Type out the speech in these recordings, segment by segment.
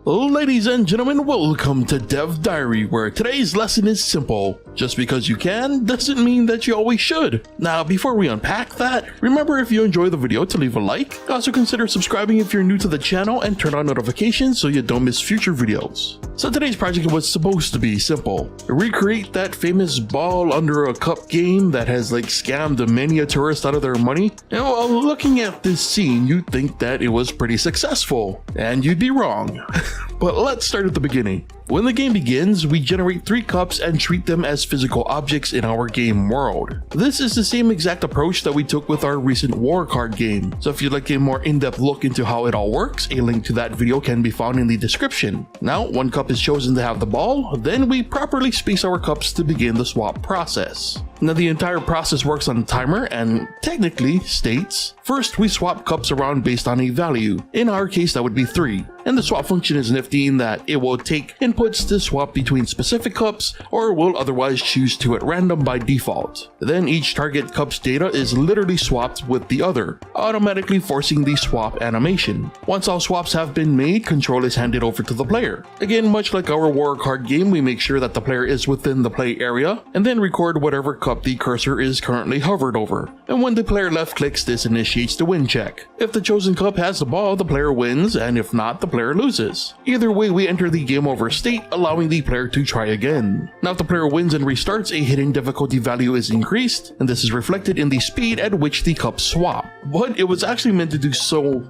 Ladies and gentlemen, welcome to Dev Diary, where today's lesson is simple. Just because you can doesn't mean that you always should. Now, before we unpack that, remember if you enjoy the video to leave a like. Also consider subscribing if you're new to the channel and turn on notifications so you don't miss future videos. So today's project was supposed to be simple. Recreate that famous ball under a cup game that has scammed many a tourist out of their money. And while looking at this scene, you'd think that it was pretty successful. And you'd be wrong. But let's start at the beginning. When the game begins, we generate 3 cups and treat them as physical objects in our game world. This is the same exact approach that we took with our recent war card game. So if you'd like a more in-depth look into how it all works, a link to that video can be found in the description. Now, 1 cup is chosen to have the ball, then we properly space our cups to begin the swap process. Now the entire process works on a timer and technically states, first we swap cups around based on a value. In our case that would be 3. And the swap function is nifty in that it will take inputs to swap between specific cups or will otherwise choose to at random by default. Then each target cup's data is literally swapped with the other, automatically forcing the swap animation. Once all swaps have been made, control is handed over to the player. Again, much like our war card game, we make sure that the player is within the play area and then record whatever cup the cursor is currently hovered over. And when the player left clicks, this initiates the win check. If the chosen cup has the ball, the player wins, and if not, the player loses. Either way, we enter the game over state, allowing the player to try again. Now if the player wins and restarts, a hidden difficulty value is increased, and this is reflected in the speed at which the cups swap. But it was actually meant to do so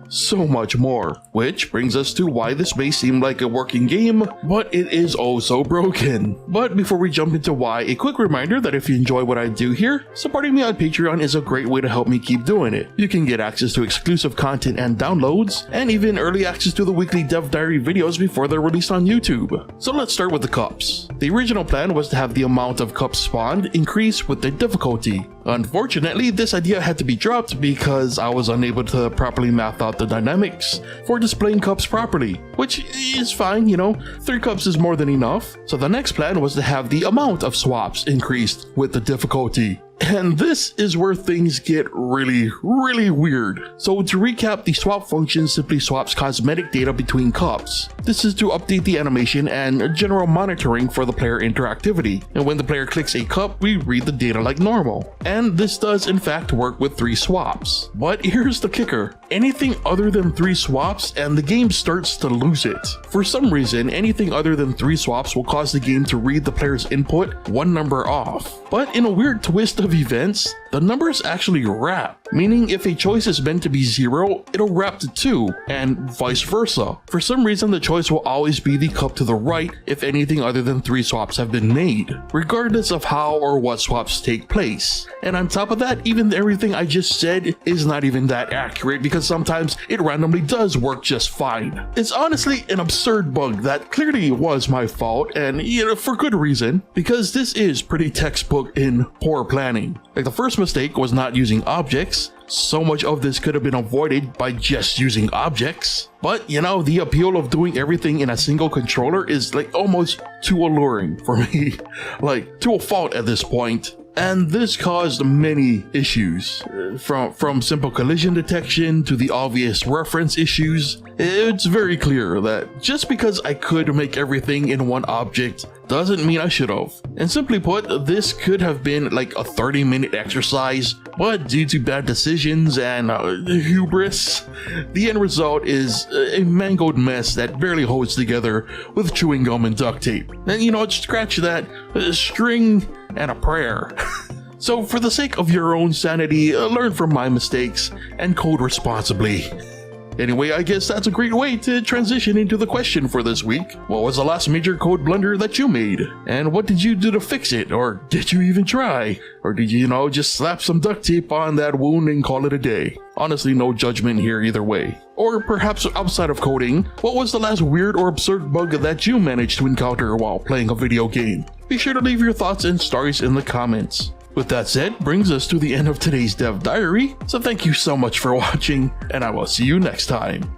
much more. Which brings us to why this may seem like a working game, but it is oh so broken. But before we jump into why, a quick reminder that if you enjoy what I do here, supporting me on Patreon is a great way to help me keep doing it. You can get access to exclusive content and downloads, and even early access to the weekly Dev Diary videos before they're released on YouTube. So let's start with the cups. The original plan was to have the amount of cups spawned increase with the difficulty. Unfortunately, this idea had to be dropped because I was unable to properly map out the dynamics for displaying cups properly, which is fine, 3 cups is more than enough. So the next plan was to have the amount of swaps increased with the difficulty. And this is where things get really weird. So to recap, the swap function simply swaps cosmetic data between cups. This is to update the animation and general monitoring for the player interactivity. And when the player clicks a cup, we read the data like normal. And this does in fact work with 3 swaps. But here's the kicker. Anything other than 3 swaps and the game starts to lose it. For some reason, anything other than 3 swaps will cause the game to read the player's input 1 number off. But in a weird twist of events, the numbers actually wrap, meaning if a choice is meant to be 0, it'll wrap to 2, and vice versa. For some reason, the choice will always be the cup to the right if anything other than 3 swaps have been made, regardless of how or what swaps take place. And on top of that, even everything I just said is not even that accurate because sometimes it randomly does work just fine. It's honestly an absurd bug that clearly was my fault, and for good reason, because this is pretty textbook in poor planning. The first mistake was not using objects. So much of this could have been avoided by just using objects. But the appeal of doing everything in a single controller is almost too alluring for me, to a fault at this point. And this caused many issues, from simple collision detection to the obvious reference issues. It's very clear that just because I could make everything in one object doesn't mean I should have. And simply put, this could have been a 30-minute exercise, but due to bad decisions and hubris, the end result is a mangled mess that barely holds together with chewing gum and duct tape. And scratch that, string and a prayer. So for the sake of your own sanity, learn from my mistakes and code responsibly. Anyway, I guess that's a great way to transition into the question for this week. What was the last major code blunder that you made? And what did you do to fix it? Or did you even try? Or did you, just slap some duct tape on that wound and call it a day? Honestly, no judgment here either way. Or perhaps outside of coding, what was the last weird or absurd bug that you managed to encounter while playing a video game? Be sure to leave your thoughts and stories in the comments. With that said, brings us to the end of today's Dev Diary, so thank you so much for watching, and I will see you next time.